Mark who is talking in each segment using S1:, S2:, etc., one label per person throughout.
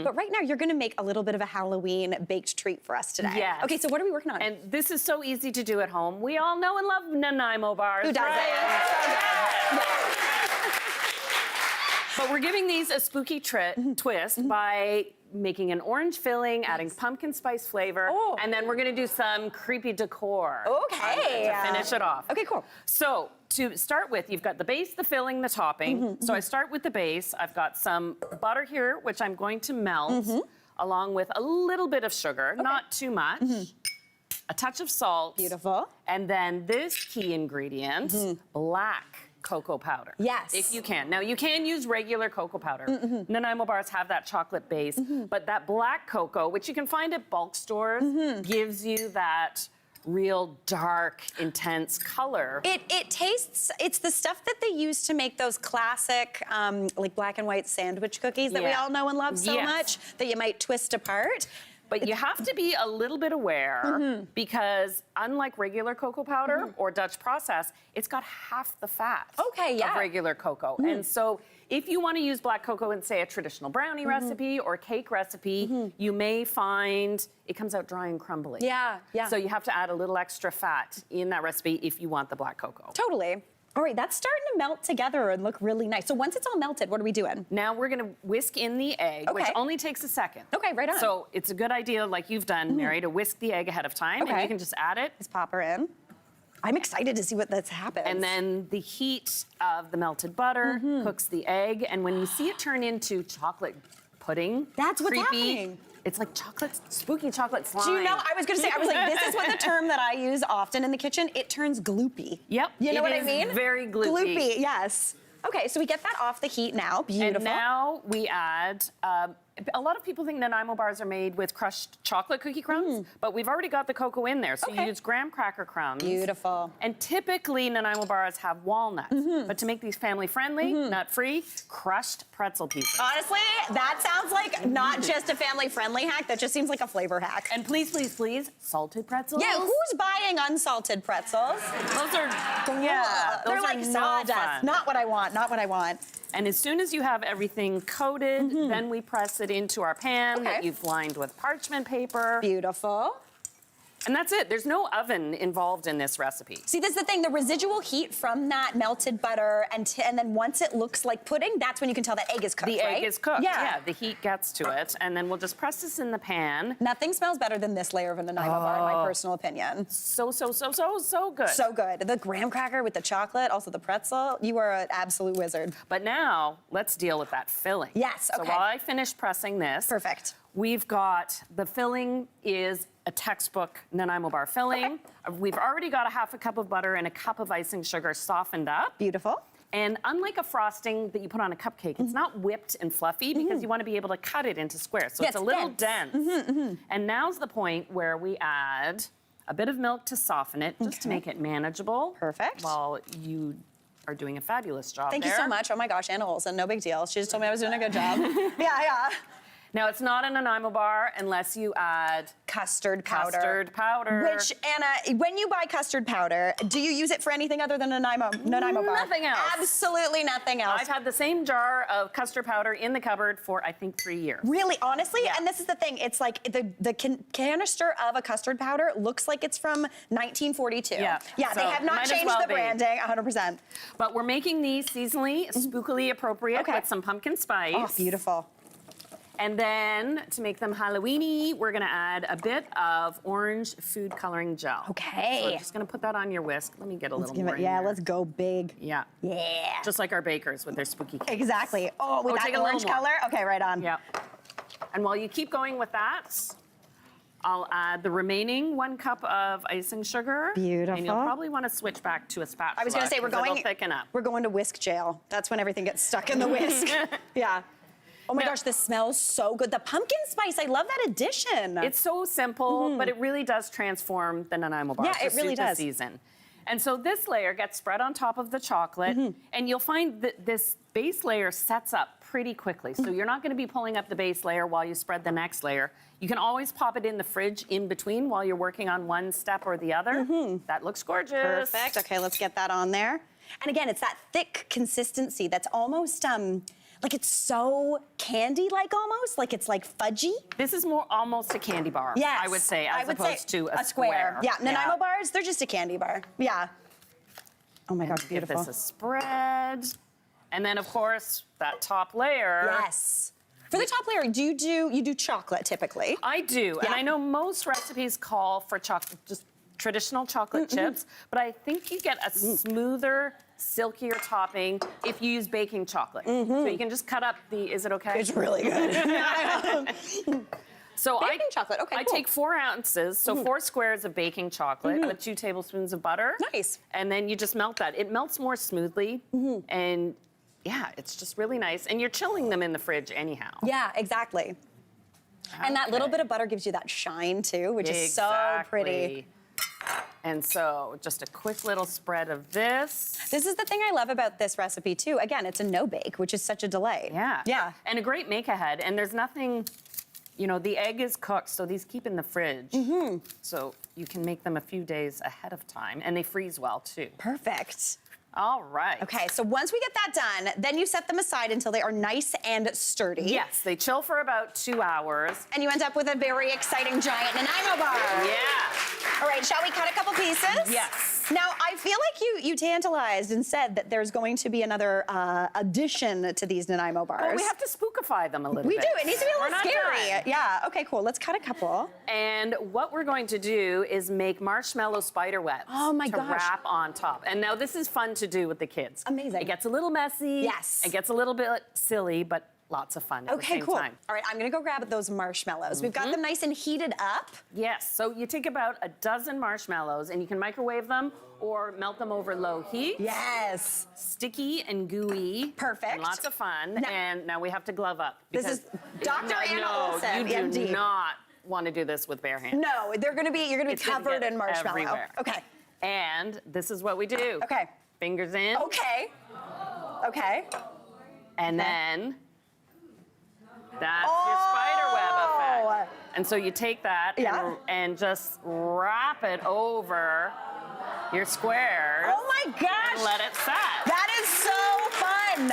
S1: But right now, you're gonna make a little bit of a Halloween baked treat for us today.
S2: Yes.
S1: Okay, so what are we working on?
S2: And this is so easy to do at home. We all know and love Nanaimo bars.
S1: Who doesn't?
S2: Right? But we're giving these a spooky twist by making an orange filling, adding pumpkin spice flavor, and then we're gonna do some creepy decor.
S1: Okay.
S2: To finish it off.
S1: Okay, cool.
S2: So to start with, you've got the base, the filling, the topping. So I start with the base. I've got some butter here, which I'm going to melt, along with a little bit of sugar, not too much. A touch of salt.
S1: Beautiful.
S2: And then this key ingredient, black cocoa powder.
S1: Yes.
S2: If you can. Now, you can use regular cocoa powder. Nanaimo bars have that chocolate base, but that black cocoa, which you can find at bulk stores, gives you that real dark, intense color.
S1: It tastes, it's the stuff that they use to make those classic, like black and white sandwich cookies that we all know and love so much, that you might twist apart.
S2: But you have to be a little bit aware because unlike regular cocoa powder or Dutch process, it's got half the fat of regular cocoa. And so if you want to use black cocoa in, say, a traditional brownie recipe or cake recipe, you may find it comes out dry and crumbly.
S1: Yeah.
S2: So you have to add a little extra fat in that recipe if you want the black cocoa.
S1: Totally. All right, that's starting to melt together and look really nice. So once it's all melted, what are we doing?
S2: Now we're gonna whisk in the egg, which only takes a second.
S1: Okay, right on.
S2: So it's a good idea, like you've done, Mary, to whisk the egg ahead of time, and you can just add it.
S1: Just pop her in. I'm excited to see what that's happened.
S2: And then the heat of the melted butter cooks the egg, and when you see it turn into chocolate pudding,
S1: that's what's happening.
S2: It's like spooky chocolate slime.
S1: Do you know, I was gonna say, I was like, this is what the term that I use often in the kitchen, it turns gloopy.
S2: Yep.
S1: You know what I mean?
S2: Very gloopy.
S1: Gloopy, yes. Okay, so we get that off the heat now, beautiful.
S2: And now we add, a lot of people think Nanaimo bars are made with crushed chocolate cookie crumbs, but we've already got the cocoa in there, so you use graham cracker crumbs.
S1: Beautiful.
S2: And typically Nanaimo bars have walnuts, but to make these family-friendly, nut-free, crushed pretzel pieces.
S1: Honestly, that sounds like not just a family-friendly hack, that just seems like a flavor hack.
S2: And please, please, please, salted pretzels.
S1: Yeah, who's buying unsalted pretzels?
S2: Those are,
S1: they're like sawdust. Not what I want, not what I want.
S2: And as soon as you have everything coated, then we press it into our pan that you've lined with parchment paper.
S1: Beautiful.
S2: And that's it. There's no oven involved in this recipe.
S1: See, this is the thing, the residual heat from that melted butter, and then once it looks like pudding, that's when you can tell that egg is cooked,
S2: The egg is cooked,
S1: Yeah,
S2: the heat gets to it, and then we'll just press this in the pan.
S1: Nothing smells better than this layer of a Nanaimo bar, in my personal opinion.
S2: So good.
S1: So good. The graham cracker with the chocolate, also the pretzel, you are an absolute wizard.
S2: But now, let's deal with that filling.
S1: Yes, okay.
S2: So while I finish pressing this,
S1: Perfect.
S2: We've got, the filling is a textbook Nanaimo bar filling. We've already got a half a cup of butter and a cup of icing sugar softened up.
S1: Beautiful.
S2: And unlike a frosting that you put on a cupcake, it's not whipped and fluffy because you want to be able to cut it into squares. So it's a little dense. And now's the point where we add a bit of milk to soften it, just to make it manageable.
S1: Perfect.
S2: While you are doing a fabulous job
S1: Thank you so much. Oh my gosh, Anna Olson, no big deal. She just told me I was doing a good job. Yeah.
S2: Now, it's not a Nanaimo bar unless you add
S1: custard powder.
S2: Custard powder.
S1: Which, Anna, when you buy custard powder, do you use it for anything other than Nanaimo bar?
S2: Nothing else.
S1: Absolutely nothing else.
S2: I've had the same jar of custard powder in the cupboard for, I think, 3 years.
S1: Really, honestly? Yeah. And this is the thing, it's like the canister of a custard powder looks like it's from 1942. Yeah, so they have not changed the branding, 100%.
S2: But we're making these seasonally, spookily appropriate with some pumpkin spice.
S1: Oh, beautiful.
S2: And then, to make them Halloween-y, we're gonna add a bit of orange food coloring gel.
S1: Okay.
S2: So we're just gonna put that on your whisk. Let me get a little more in
S1: Yeah,
S2: there.
S1: let's go big.
S2: Yeah.
S1: Yeah.
S2: Just like our bakers with their spooky cakes.
S1: Exactly. Oh, with that orange color? Okay, right on.
S2: Yeah. And while you keep going with that, I'll add the remaining 1 cup of icing sugar.
S1: Beautiful.
S2: And you'll probably want to switch back to a spatula.
S1: I was gonna say,
S2: it'll thicken up.
S1: We're going to whisk jail. That's when everything gets stuck in the whisk. Yeah. Oh my gosh, this smells so good. The pumpkin spice, I love that addition.
S2: It's so simple, but it really does transform the Nanaimo bar
S1: it really does.
S2: The season. And so this layer gets spread on top of the chocolate, and you'll find that this base layer sets up pretty quickly. So you're not gonna be pulling up the base layer while you spread the next layer. You can always pop it in the fridge in between while you're working on one step or the other. That looks gorgeous.
S1: Perfect, okay, let's get that on there. And again, it's that thick consistency that's almost, like it's so candy-like almost, like it's like fudgy.
S2: This is more almost a candy bar,
S1: yes,
S2: I would say, as opposed to a
S1: square. Yeah, Nanaimo bars, they're just a candy bar. Yeah. Oh my gosh, beautiful.
S2: Give this a spread. And then, of course, that top layer.
S1: Yes. For the top layer, you do chocolate typically?
S2: I do, and I know most recipes call for chocolate, just traditional chocolate chips, but I think you get a smoother, silkier topping if you use baking chocolate. So you can just cut up the, is it okay?
S1: It's really good.
S2: So
S1: baking chocolate, okay,
S2: I take 4 ounces, so 4 squares of baking chocolate with 2 tablespoons of butter.
S1: Nice.
S2: And then you just melt that. It melts more smoothly, and yeah, it's just really nice. And you're chilling them in the fridge anyhow.
S1: Yeah, exactly. Okay. And that little bit of butter gives you that shine too, which is so pretty.
S2: And so just a quick little spread of this.
S1: This is the thing I love about this recipe too. Again, it's a no bake, which is such a delight.
S2: Yeah.
S1: Yeah.
S2: And a great make ahead. And there's nothing, you know, the egg is cooked, so these keep in the fridge. So you can make them a few days ahead of time, and they freeze well too.
S1: Perfect.
S2: All right.
S1: Okay, so once we get that done, then you set them aside until they are nice and sturdy.
S2: Yes, they chill for about 2 hours.
S1: And you end up with a very exciting giant Nanaimo bar.
S2: Yeah.
S1: All right, shall we cut a couple pieces?
S2: Yes.
S1: Now, I feel like you tantalized and said that there's going to be another addition to these Nanaimo bars.
S2: Well, we have to spookify them a little bit.
S1: We do. It needs to be a little scary.
S2: Done.
S1: Yeah. Okay, cool. Let's cut a couple.
S2: And what we're going to do is make marshmallow spider webs to wrap on top. And now this is fun to do with the kids.
S1: Amazing.
S2: It gets a little messy.
S1: Yes.
S2: It gets a little bit silly, but lots of fun at the same time.
S1: All right, I'm gonna go grab those marshmallows. We've got them nice and heated up.
S2: Yes, so you take about a dozen marshmallows and you can microwave them or melt them over low heat.
S1: Yes.
S2: Sticky and gooey.
S1: Perfect.
S2: And lots of fun. And now we have to glove up.
S1: This is Dr. Anna Olson,
S2: you do
S1: MD.
S2: not want to do this with bare hands.
S1: No, you're gonna be covered in marshmallow.
S2: Everywhere.
S1: Okay.
S2: And this is what we do.
S1: Okay.
S2: Fingers in.
S1: Okay. Okay.
S2: And then that's your spider web effect. And so you take that and just wrap it over your squares.
S1: Oh my gosh.
S2: And let it set.
S1: That is so fun.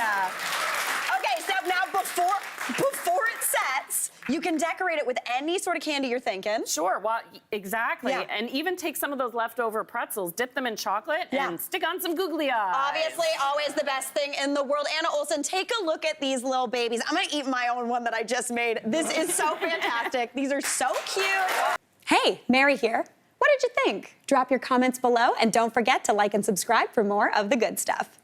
S1: Okay, so now before it sets, you can decorate it with any sort of candy you're thinking.
S2: Sure, well, exactly.
S1: Yeah.
S2: And even take some of those leftover pretzels, dip them in chocolate, and stick on some googly eyes.
S1: Obviously, always the best thing in the world. Anna Olson, take a look at these little babies. I'm gonna eat my own one that I just made. This is so fantastic. These are so cute. Hey, Mary here. What did you think? Drop your comments below, and don't forget to like and subscribe for more of the good stuff.